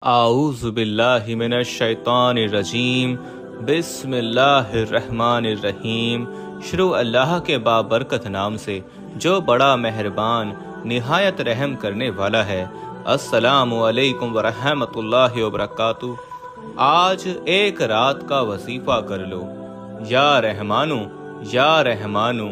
आऊज़ु बिल्लाहि मिनश शैतानिर रजीम। बिस्मिल्लाहिर्रहमानिर्रहीम। शुरू अल्लाह के बाबरकत नाम से जो बड़ा मेहरबान निहायत रहम करने वाला है। अस्सलामु अलैकुम वरहमतुल्लाहि वबरकातुहू। आज एक रात का वजीफा कर लो। या रहमानु या रहमानु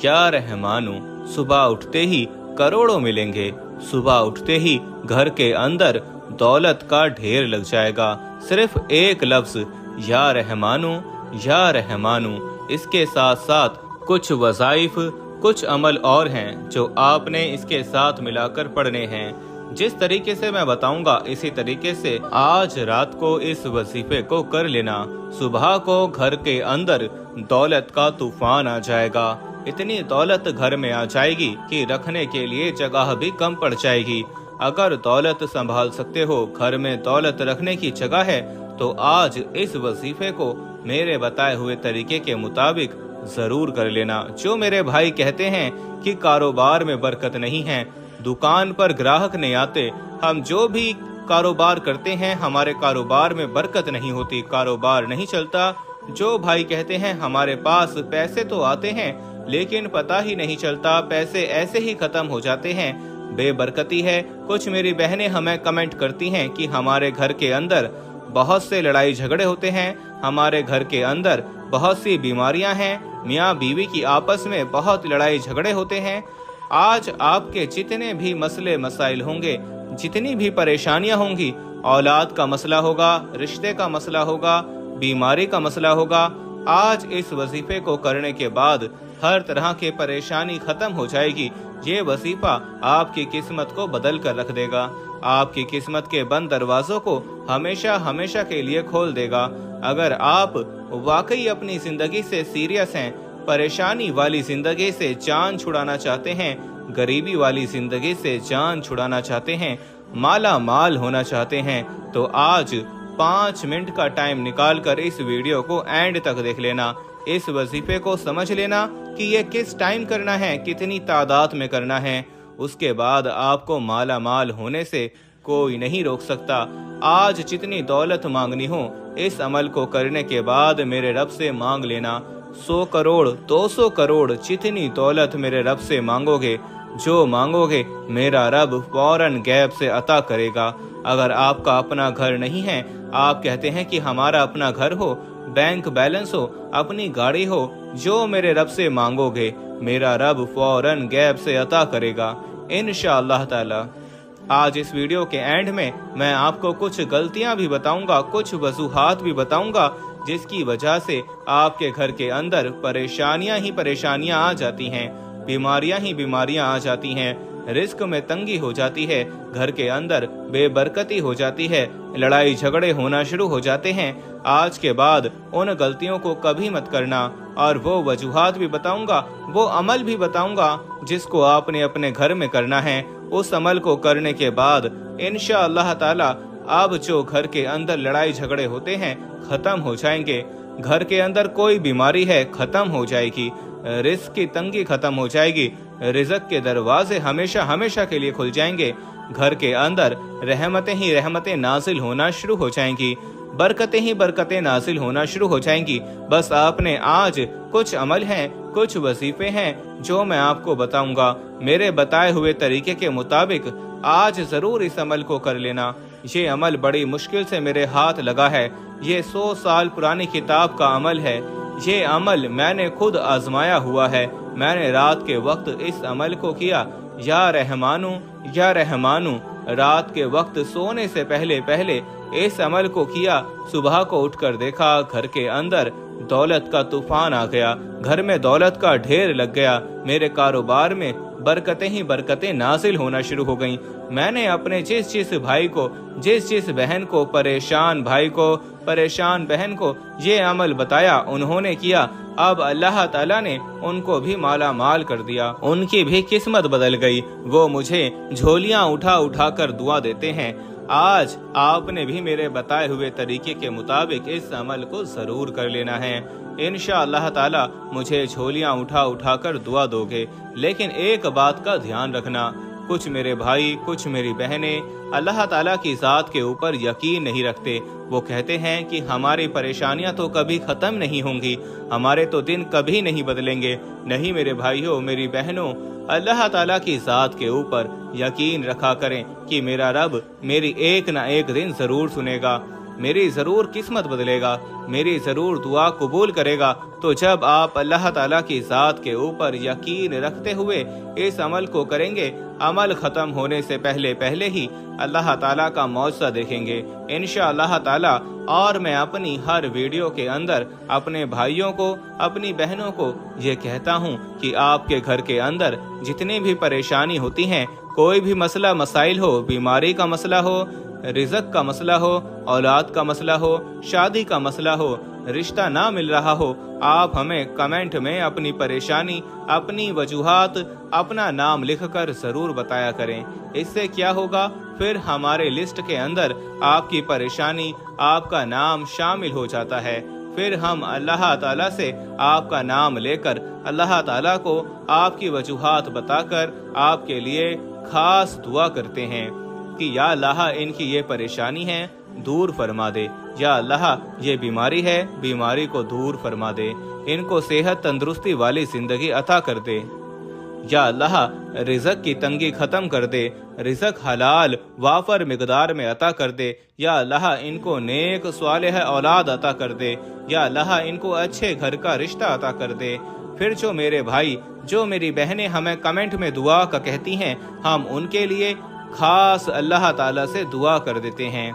या रहमानु। सुबह उठते ही करोड़ों मिलेंगे। सुबह उठते ही घर के अंदर दौलत का ढेर लग जाएगा। सिर्फ एक लफ्ज या रहमानु या रहमानु। इसके साथ साथ कुछ वज़ाइफ कुछ अमल और हैं जो आपने इसके साथ मिलाकर पढ़ने हैं। जिस तरीके से मैं बताऊंगा इसी तरीके से आज रात को इस वजीफे को कर लेना। सुबह को घर के अंदर दौलत का तूफान आ जाएगा। इतनी दौलत घर में आ जाएगी कि रखने के लिए जगह भी कम पड़ जाएगी। अगर दौलत संभाल सकते हो, घर में दौलत रखने की जगह है, तो आज इस वजीफे को मेरे बताए हुए तरीके के मुताबिक जरूर कर लेना। जो मेरे भाई कहते हैं कि कारोबार में बरकत नहीं है, दुकान पर ग्राहक नहीं आते, हम जो भी कारोबार करते हैं हमारे कारोबार में बरकत नहीं होती, कारोबार नहीं चलता। जो भाई कहते हैं हमारे पास पैसे तो आते हैं लेकिन पता ही नहीं चलता, पैसे ऐसे ही खत्म हो जाते हैं, बेबरकती है। कुछ मेरी बहनें हमें कमेंट करती हैं कि हमारे घर के अंदर बहुत से लड़ाई झगड़े होते हैं, हमारे घर के अंदर बहुत सी बीमारियां हैं, मियाँ बीवी की आपस में बहुत लड़ाई झगड़े होते हैं। आज आपके जितने भी मसले मसाइल होंगे, जितनी भी परेशानियां होंगी, औलाद का मसला होगा, रिश्ते का मसला होगा, बीमारी का मसला होगा, आज इस वजीफे को करने के बाद हर तरह की परेशानी खत्म हो जाएगी। ये वजीफा आपकी किस्मत को बदल कर रख देगा, आपकी किस्मत के बंद दरवाजों को हमेशा हमेशा के लिए खोल देगा। अगर आप वाकई अपनी जिंदगी से सीरियस हैं, परेशानी वाली जिंदगी से जान छुड़ाना चाहते हैं, गरीबी वाली जिंदगी से जान छुड़ाना चाहते हैं, माला माल होना चाहते हैं, तो आज 5 मिनट का टाइम निकाल कर इस वीडियो को एंड तक देख लेना। इस वजीफे को समझ लेना कि ये किस टाइम करना है, कितनी तादाद में करना है। उसके बाद आपको माला माल होने से कोई नहीं रोक सकता। आज जितनी दौलत मांगनी हो, इस अमल को करने के बाद मेरे रब से मांग लेना। 100 करोड़ 200 करोड़ जितनी दौलत मेरे रब से मांगोगे, जो मांगोगे मेरा रब फौरन गैब से अता करेगा। अगर आपका अपना घर नहीं है, आप कहते हैं कि हमारा अपना घर हो, बैंक बैलेंस हो, अपनी गाड़ी हो, जो मेरे रब से मांगोगे मेरा रब फौरन गैब से अता करेगा इंशाअल्लाह ताला। आज इस वीडियो के एंड में मैं आपको कुछ गलतियां भी बताऊंगा, कुछ वजूहात भी बताऊंगा जिसकी वजह से आपके घर के अंदर परेशानियां ही परेशानियां आ जाती हैं, बीमारियां ही बीमारियां आ जाती हैं, रिस्क में तंगी हो जाती है, घर के अंदर बेबरकती हो जाती है, लड़ाई झगड़े होना शुरू हो जाते हैं। आज के बाद उन गलतियों को कभी मत करना। और वो वजूहात भी बताऊंगा, वो अमल भी बताऊंगा जिसको आपने अपने घर में करना है। उस अमल को करने के बाद इंशाअल्लाह ताला अब जो घर के अंदर लड़ाई झगड़े होते हैं खत्म हो जाएंगे, घर के अंदर कोई बीमारी है खत्म हो जाएगी, रिस्क की तंगी खत्म हो जाएगी, रिज़्क के दरवाजे हमेशा हमेशा के लिए खुल जाएंगे, घर के अंदर रहमतें ही रहमतें नाजिल होना शुरू हो जाएंगी, बरकतें ही बरकतें नाजिल होना शुरू हो जाएंगी। बस आपने आज कुछ अमल हैं, कुछ वजीफे हैं जो मैं आपको बताऊंगा, मेरे बताए हुए तरीके के मुताबिक आज जरूर इस अमल को कर लेना। ये अमल बड़ी मुश्किल से मेरे हाथ लगा है, ये 100 साल पुरानी किताब का अमल है। ये अमल मैंने खुद आजमाया हुआ है। मैंने रात के वक्त इस अमल को किया, या रहमानु या रहमानु। रात के वक्त सोने से पहले पहले इस अमल को किया। सुबह को उठकर देखा घर के अंदर दौलत का तूफान आ गया, घर में दौलत का ढेर लग गया, मेरे कारोबार में बरकतें ही बरकतें नाजिल होना शुरू हो गईं। मैंने अपने जिस भाई को, जिस बहन को, परेशान भाई को, परेशान बहन को ये अमल बताया, उन्होंने किया। अब अल्लाह ताला ने उनको भी माला माल कर दिया, उनकी भी किस्मत बदल गई। वो मुझे झोलियां उठा उठा कर दुआ देते हैं। आज आपने भी मेरे बताए हुए तरीके के मुताबिक इस अमल को जरूर कर लेना है। इंशाअल्लाह ताला मुझे झोलियां उठा उठा कर दुआ दोगे। लेकिन एक बात का ध्यान रखना, कुछ मेरे भाई, कुछ मेरी बहनें अल्लाह ताला की ज़ात के ऊपर यकीन नहीं रखते। वो कहते हैं कि हमारी परेशानियां तो कभी ख़त्म नहीं होंगी, हमारे तो दिन कभी नहीं बदलेंगे। नहीं मेरे भाइयों, मेरी बहनों, अल्लाह ताला की ज़ात के ऊपर यकीन रखा करें कि मेरा रब मेरी एक ना एक दिन ज़रूर सुनेगा, मेरी ज़रूर किस्मत बदलेगा, मेरी ज़रूर दुआ कबूल करेगा। तो जब आप अल्लाह ताला की ज़ात के ऊपर यकीन रखते हुए इस अमल को करेंगे, अमल ख़त्म होने से पहले पहले ही अल्लाह ताला का मौजज़ा देखेंगे इंशाअल्लाह ताला। और मैं अपनी हर वीडियो के अंदर अपने भाइयों को, अपनी बहनों को ये कहता हूँ कि आपके घर के अंदर जितनी भी परेशानी होती हैं, कोई भी मसला मसाइल हो, बीमारी का मसला हो, रिज़्क़ का मसला हो, औलाद का मसला हो, शादी का मसला हो, रिश्ता ना मिल रहा हो, आप हमें कमेंट में अपनी परेशानी, अपनी वजूहात, अपना नाम लिखकर ज़रूर बताया करें। इससे क्या होगा, फिर हमारे लिस्ट के अंदर आपकी परेशानी, आपका नाम शामिल हो जाता है। फिर हम अल्लाह ताला से आपका नाम लेकर अल्लाह ताला को आपकी वजूहात बताकर आपके लिए खास दुआ करते हैं कि या अल्लाह इनकी ये परेशानी है, दूर फरमा दे, या अल्लाह ये बीमारी है, बीमारी को दूर फरमा दे, इनको सेहत तंदुरुस्ती वाली जिंदगी अता कर दे, या अल्लाह रिज़्क़ की तंगी ख़त्म कर दे, रिज़्क़ हलाल वाफर मिकदार में अता कर दे, या अल्लाह इनको नेक स्वालिह औलाद अता कर दे, या अल्लाह इनको अच्छे घर का रिश्ता अता कर दे। फिर जो मेरे भाई, जो मेरी बहनें हमें कमेंट में दुआ का कहती हैं, हम उनके लिए खास अल्लाह ताला से दुआ कर देते हैं।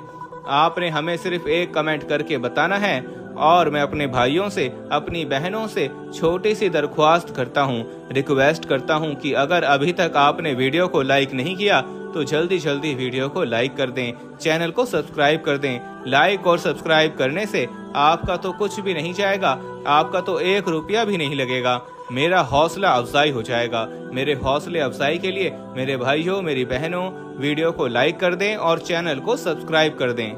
आपने हमें सिर्फ एक कमेंट करके बताना है, और मैं अपने भाइयों से, अपनी बहनों से छोटी सी दरख्वास्त करता हूँ, रिक्वेस्ट करता हूँ कि अगर अभी तक आपने वीडियो को लाइक नहीं किया तो जल्दी जल्दी वीडियो को लाइक कर दें, चैनल को सब्सक्राइब कर दें। लाइक और सब्सक्राइब करने से आपका तो कुछ भी नहीं जाएगा, आपका तो 1 रुपया भी नहीं लगेगा, मेरा हौसला अफजाई हो जाएगा। मेरे हौसले अफजाई के लिए मेरे भाइयों, मेरी बहनों, वीडियो को लाइक कर दें और चैनल को सब्सक्राइब कर दें।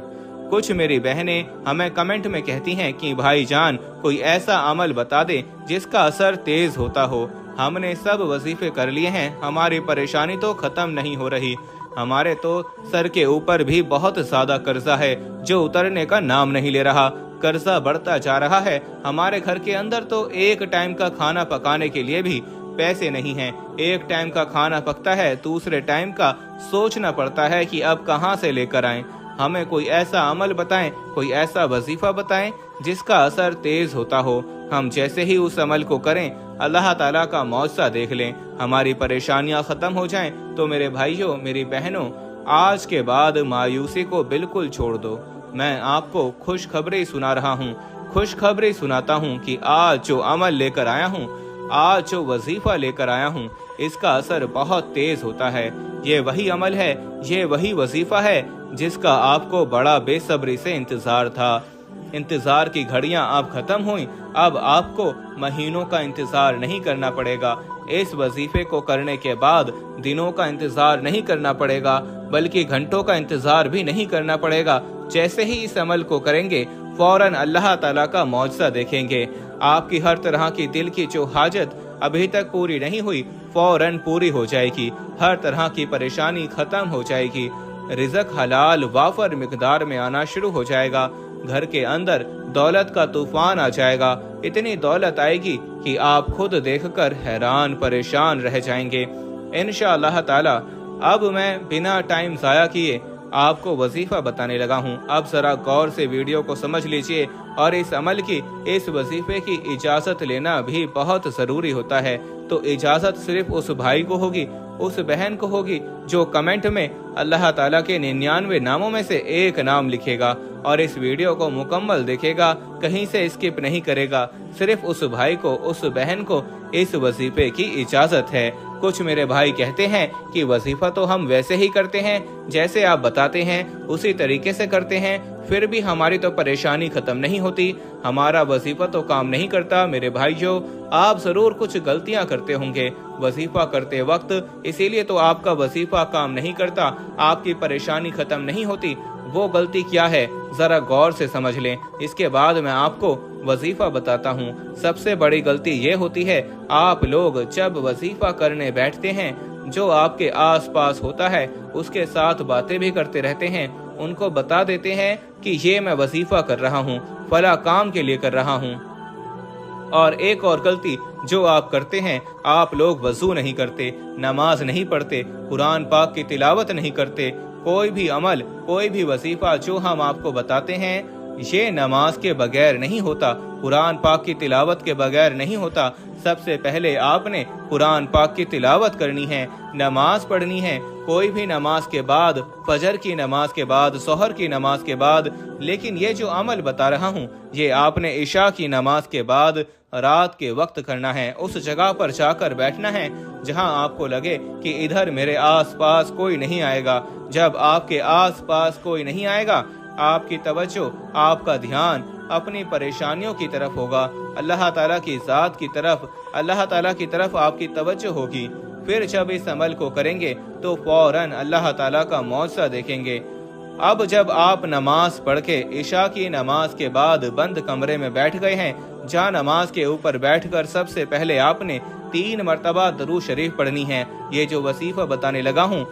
कुछ मेरी बहनें हमें कमेंट में कहती हैं कि भाईजान कोई ऐसा अमल बता दे जिसका असर तेज होता हो। हमने सब वजीफे कर लिए हैं, हमारी परेशानी तो खत्म नहीं हो रही, हमारे तो सर के ऊपर भी बहुत ज्यादा कर्जा है जो उतरने का नाम नहीं ले रहा, कर्जा बढ़ता जा रहा है। हमारे घर के अंदर तो एक टाइम का खाना पकाने के लिए भी पैसे नहीं हैं, एक टाइम का खाना पकता है, दूसरे टाइम का सोचना पड़ता है कि अब कहाँ से लेकर आएं। हमें कोई ऐसा अमल बताएं, कोई ऐसा वजीफा बताएं जिसका असर तेज होता हो। हम जैसे ही उस अमल को करें, अल्लाह ताला का मौजज़ा देख लें, हमारी परेशानियां खत्म हो जाएं। तो मेरे भाइयों, मेरी बहनों, आज के बाद मायूसी को बिल्कुल छोड़ दो। मैं आपको खुशखबरी सुना रहा हूँ, खुशखबरी सुनाता हूँ कि आज जो अमल लेकर आया हूँ, आज जो वजीफा लेकर आया हूँ, इसका असर बहुत तेज होता है। ये वही अमल है, ये वही वजीफा है जिसका आपको बड़ा बेसब्री से इंतजार था। इंतजार की घड़ियां अब खत्म हुई, अब आपको महीनों का इंतजार नहीं करना पड़ेगा। इस वजीफे को करने के बाद दिनों का इंतजार नहीं करना पड़ेगा, बल्कि घंटों का इंतजार भी नहीं करना पड़ेगा। जैसे ही इस अमल को करेंगे, फौरन अल्लाह ताला का मौजज़ा देखेंगे। आपकी हर तरह की दिल की जो हाजत अभी तक पूरी नहीं हुई, फौरन पूरी हो जाएगी। हर तरह की परेशानी खत्म हो जाएगी। रिज़्क़ हलाल वाफर मिकदार में आना शुरू हो जाएगा। घर के अंदर दौलत का तूफान आ जाएगा। इतनी दौलत आएगी कि आप खुद देखकर हैरान परेशान रह जाएंगे इंशाअल्लाह ताला। अब मैं बिना टाइम ज़ाया किए आपको वजीफा बताने लगा हूँ। अब जरा गौर से वीडियो को समझ लीजिए, और इस अमल की, इस वजीफे की इजाज़त लेना भी बहुत ज़रूरी होता है। तो इजाज़त सिर्फ उस भाई को होगी, उस बहन को होगी जो कमेंट में अल्लाह ताला के 99 नामों में से एक नाम लिखेगा और इस वीडियो को मुकम्मल देखेगा, कहीं से स्किप नहीं करेगा। सिर्फ उस भाई को, उस बहन को इस वजीफे की इजाज़त है। कुछ मेरे भाई कहते हैं कि वजीफा तो हम वैसे ही करते हैं जैसे आप बताते हैं, उसी तरीके से करते हैं, फिर भी हमारी तो परेशानी खत्म नहीं होती, हमारा वजीफा तो काम नहीं करता। मेरे भाइयों, आप जरूर कुछ गलतियां करते होंगे वजीफा करते वक्त, इसीलिए तो आपका वजीफा काम नहीं करता, आपकी परेशानी खत्म नहीं होती। वो गलती क्या है, जरा गौर से समझ लें, इसके बाद मैं आपको वजीफा बताता हूँ। सबसे बड़ी गलती ये होती है, आप लोग जब वजीफा करने बैठते हैं, جو آپ کے آس پاس ہوتا ہے اس کے ساتھ باتیں بھی کرتے رہتے ہیں، ان کو بتا دیتے ہیں کہ یہ میں وظیفہ کر رہا ہوں، فلاں کام کے لیے کر رہا ہوں۔ اور ایک اور غلطی جو آپ کرتے ہیں، آپ لوگ وضو نہیں کرتے، نماز نہیں پڑھتے، قرآن پاک کی تلاوت نہیں کرتے۔ کوئی بھی عمل، کوئی بھی وظیفہ جو ہم آپ کو بتاتے ہیں، یہ نماز کے بغیر نہیں ہوتا، قرآن پاک کی تلاوت کے بغیر نہیں ہوتا۔ سب سے پہلے آپ نے قرآن پاک کی تلاوت کرنی ہے، نماز پڑھنی ہے، کوئی بھی نماز کے بعد، فجر کی نماز کے بعد، سحر کی نماز کے بعد۔ لیکن یہ جو عمل بتا رہا ہوں، یہ آپ نے عشاء کی نماز کے بعد رات کے وقت کرنا ہے۔ اس جگہ پر جا کر بیٹھنا ہے جہاں آپ کو لگے کہ ادھر میرے آس پاس کوئی نہیں آئے گا۔ جب آپ کے آس پاس کوئی نہیں آئے گا، آپ کی توجہ، آپ کا دھیان اپنی پریشانیوں کی طرف ہوگا، اللہ تعالیٰ کی ذات کی طرف، اللہ تعالیٰ کی طرف آپ کی توجہ ہوگی۔ پھر جب اس عمل کو کریں گے تو فوراً اللہ تعالیٰ کا معجزہ دیکھیں گے۔ اب جب آپ نماز پڑھ کے عشاء کی نماز کے بعد بند کمرے میں بیٹھ گئے ہیں، جہاں نماز کے اوپر بیٹھ کر سب سے پہلے آپ نے 3 مرتبہ درود شریف پڑھنی ہے۔ یہ جو وظیفہ بتانے لگا ہوں،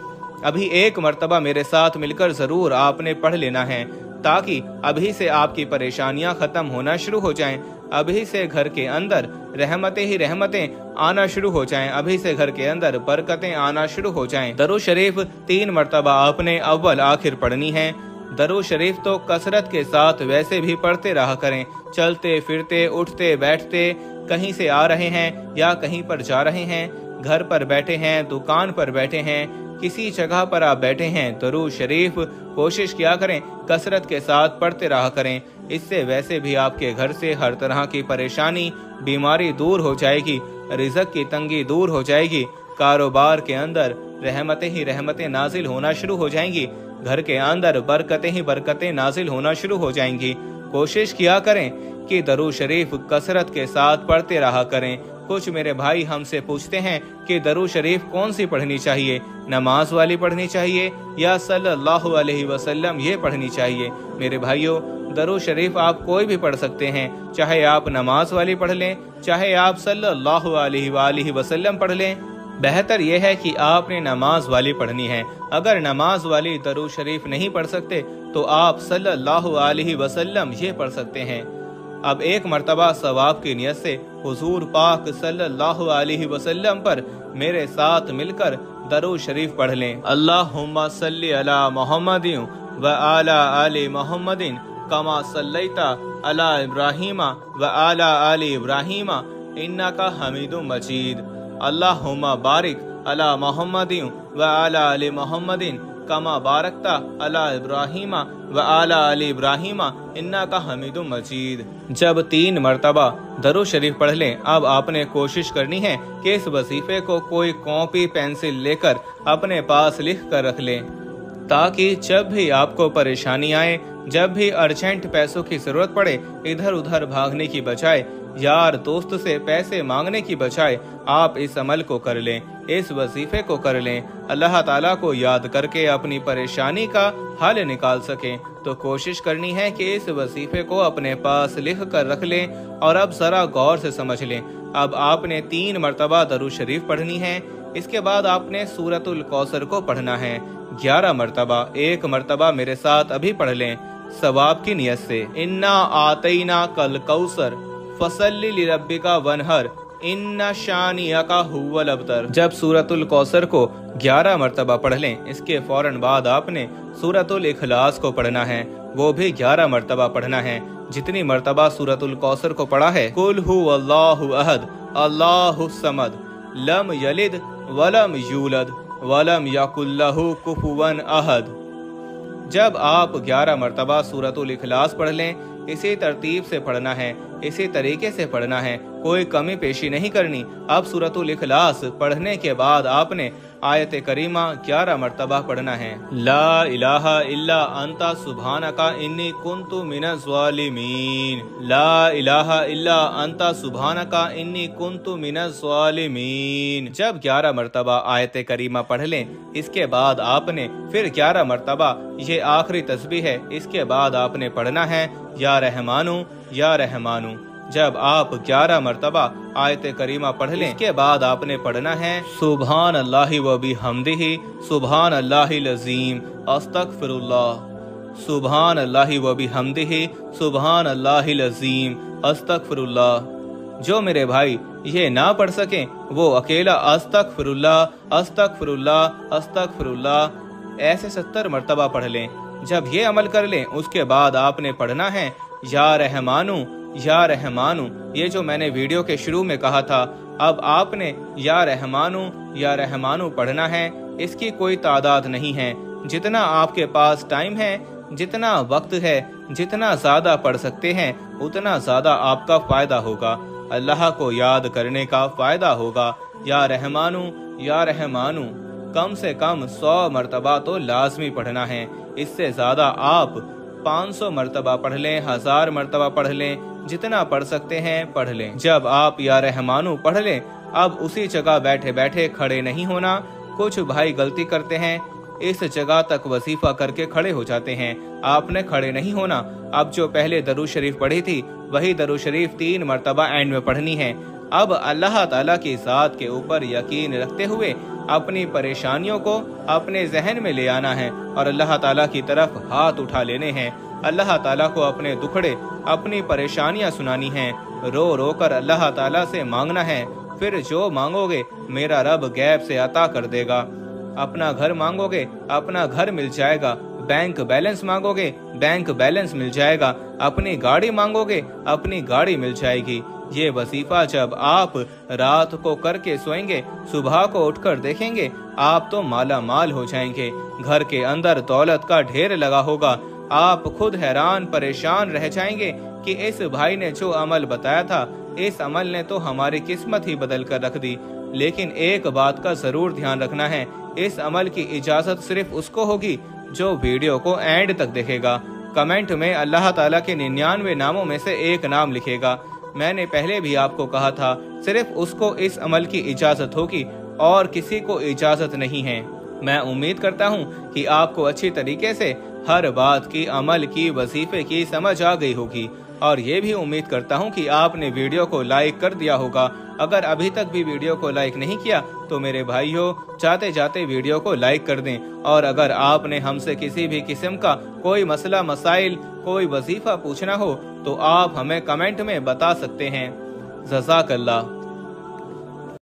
ابھی ایک مرتبہ میرے ساتھ مل کر ضرور آپ نے پڑھ لینا ہے، تاکہ ابھی سے آپ کی پریشانیاں ختم ہونا شروع ہو جائیں، ابھی سے گھر کے اندر رحمتیں ہی رحمتیں آنا شروع ہو جائیں، ابھی سے گھر کے اندر برکتیں آنا شروع ہو جائیں۔ درود شریف 3 مرتبہ آپ نے اول آخر پڑھنی ہے۔ درود شریف تو کثرت کے ساتھ ویسے بھی پڑھتے رہا کریں، چلتے پھرتے، اٹھتے بیٹھتے، کہیں سے آ رہے ہیں یا کہیں پر جا رہے ہیں، گھر پر بیٹھے ہیں، دکان پر بیٹھے ہیں، کسی جگہ پر آپ بیٹھے ہیں، درود شریف کوشش کیا کریں کثرت کے ساتھ پڑھتے رہا کریں۔ اس سے ویسے بھی آپ کے گھر سے ہر طرح کی پریشانی، بیماری دور ہو جائے گی، رزق کی تنگی دور ہو جائے گی، کاروبار کے اندر رحمتیں ہی رحمتیں نازل ہونا شروع ہو جائیں گی، گھر کے اندر برکتیں ہی برکتیں نازل ہونا شروع ہو جائیں گی۔ کوشش کیا کریں کہ درود شریف کثرت کے ساتھ پڑھتے رہا کریں۔ کچھ میرے بھائی ہم سے پوچھتے ہیں کہ درود شریف کون سی پڑھنی چاہیے، نماز والی پڑھنی چاہیے یا صلی اللہ علیہ وسلم یہ پڑھنی چاہیے؟ میرے بھائیوں، درود شریف آپ کوئی بھی پڑھ سکتے ہیں، چاہے آپ نماز والی پڑھ لیں، چاہے آپ صلی اللہ علیہ وآلہ وسلم پڑھ لیں۔ بہتر یہ ہے کہ آپ نے نماز والی پڑھنی ہے۔ اگر نماز والی درود شریف نہیں پڑھ سکتے تو آپ صلی اللہ علیہ وسلم یہ پڑھ سکتے ہیں۔ اب ایک مرتبہ ثواب کی نیت سے حضور پاک صلی اللہ علیہ وسلم پر میرے ساتھ مل کر درود شریف پڑھ لیں۔ اللہم صلی علی محمد وعلی آل محمد کما صلیت علی ابراہیم وعلی آل ابراہیم انک حمید مجید۔ اللہم بارک علی محمد وعلی آل محمد کما بارکت علی ابراہیم وعلی آل ابراہیم انک حمید مجید۔ جب 3 مرتبہ درود شریف پڑھ لیں، اب آپ نے کوشش کرنی ہے کہ اس وظیفے کو کوئی کاپی پینسل لے کر اپنے پاس لکھ کر رکھ لیں، تاکہ جب بھی آپ کو پریشانی آئے، جب بھی ارجنٹ پیسوں کی ضرورت پڑے، ادھر ادھر بھاگنے کی بجائے، یار دوست سے پیسے مانگنے کی بجائے، آپ اس عمل کو کر لیں، اس وظیفے کو کر لیں، اللہ تعالیٰ کو یاد کر کے اپنی پریشانی کا حل نکال سکیں۔ تو کوشش کرنی ہے کہ اس وظیفے کو اپنے پاس لکھ کر رکھ لیں، اور اب ذرا غور سے سمجھ لیں۔ اب آپ نے 3 مرتبہ درود شریف پڑھنی ہے، اس کے بعد آپ نے سورۃ الکوثر کو پڑھنا ہے 11 مرتبہ۔ 1 مرتبہ میرے ساتھ ابھی پڑھ لیں ثواب کی نیت سے۔ انا آتیناک الکوثر فصلی لربک وانحر ان شانئک ھو الابتر۔ جب سورۃ الکوثر کو 11 مرتبہ پڑھ لیں، اس کے فوراً بعد آپ نے سورۃ الاخلاص کو پڑھنا ہے، وہ بھی 11 مرتبہ پڑھنا ہے۔ جتنی مرتبہ سورۃ الکوثر کو پڑھا ہے، قل ھو اللہ احد اللہ الصمد لم یلد ولم یولد ولم یکن لہ کفوا احد۔ جب آپ 11 مرتبہ سورۃ الاخلاص پڑھ لیں، اسی ترتیب سے پڑھنا ہے، اسی طریقے سے پڑھنا ہے، کوئی کمی پیشی نہیں کرنی۔ اب سورۃ الاخلاص پڑھنے کے بعد آپ نے آیت کریمہ 11 مرتبہ پڑھنا ہے۔ لا الہ الا انت سبحانک انی کنت من الظالمین، لا الہ الا انت سبحانک انی کنت من الظالمین۔ جب 11 مرتبہ آیت کریمہ پڑھ لیں، اس کے بعد آپ نے پھر 11 مرتبہ، یہ آخری تسبیح ہے، اس کے بعد آپ نے پڑھنا ہے یا رحمانو یا رحمانو۔ जब आप 11 मरतबा आयत करीमा पढ़ लें, इसके बाद आपने पढ़ना है सुभान अल्लाहि व बिहम्दिही सुभान अल्लाहिल अज़ीम अस्तगफिरुल्लाह, सुभान अल्लाहि व बिहम्दिही सुभान अल्लाहिल अज़ीम अस्तगफिरुल्लाह। जो मेरे भाई ये ना पढ़ सकें वो अकेला अस्तगफिरुल्लाह अस्तगफिरुल्लाह अस्तगफिरुल्लाह ऐसे 70 मरतबा पढ़ लें। जब ये अमल कर लें उसके बाद आपने पढ़ना है या रहमानु या रहमानु। ये जो मैंने वीडियो के शुरू में कहा था, अब आपने या रहमानु पढ़ना है। इसकी कोई तादाद नहीं है, जितना आपके पास टाइम है, जितना वक्त है, जितना ज्यादा पढ़ सकते हैं उतना ज्यादा आपका फायदा होगा, अल्लाह को याद करने का फायदा होगा। या रहमानु कम से कम 100 मरतबा तो लाजमी पढ़ना है। इससे ज्यादा आप 500 मरतबा पढ़ लें, 1000 मरतबा पढ़ लें, जितना पढ़ सकते हैं पढ़ लें। जब आप या रहमानु पढ़ लें, अब उसी जगह बैठे बैठे खड़े नहीं होना। कुछ भाई गलती करते हैं, इस जगह तक वजीफा करके खड़े हो जाते हैं। आपने खड़े नहीं होना। अब जो पहले दरूद शरीफ पढ़ी थी वही दरूद शरीफ 3 मरतबा एंड में पढ़नी है। अब अल्लाह ताला की ज़ात के ऊपर यकीन रखते हुए अपनी परेशानियों को अपने जहन में ले आना है और अल्लाह ताला की तरफ हाथ उठा लेने हैं। अल्लाह ताला को अपने दुखड़े, अपनी परेशानियां सुनानी हैं। रो रो कर अल्लाह ताला से मांगना है। फिर जो मांगोगे मेरा रब गैब से अता कर देगा। अपना घर मांगोगे, अपना घर मिल जाएगा। बैंक बैलेंस मांगोगे, बैंक बैलेंस मिल जाएगा। अपनी गाड़ी मांगोगे, अपनी गाड़ी मिल जाएगी। ये वजीफा जब आप रात को करके सोएंगे, सुबह को उठकर देखेंगे, आप तो माला माल हो जाएंगे। घर के अंदर दौलत का ढेर लगा होगा। आप खुद हैरान परेशान रह जाएंगे कि इस भाई ने जो अमल बताया था, इस अमल ने तो हमारी किस्मत ही बदल कर रख दी। लेकिन एक बात का जरूर ध्यान रखना है, इस अमल की इजाजत सिर्फ उसको होगी जो वीडियो को एंड तक देखेगा। कमेंट में अल्लाह ताला के 99 नामों में से एक नाम लिखेगा। मैंने पहले भी आपको कहा था, सिर्फ उसको इस अमल की इजाजत होगी और किसी को इजाजत नहीं है। मैं उम्मीद करता हूँ कि आपको अच्छी तरीके से हर बात की, अमल की, वजीफे की समझ आ गई होगी और ये भी उम्मीद करता हूँ कि आपने वीडियो को लाइक कर दिया होगा। अगर अभी तक भी वीडियो को लाइक नहीं किया तो मेरे भाइयों, जाते जाते वीडियो को लाइक कर दें। और अगर आपने हमसे किसी भी किस्म का कोई मसला, मसाइल, कोई वजीफा पूछना हो तो आप हमें कमेंट में बता सकते हैं। जज़ाकल्लाह।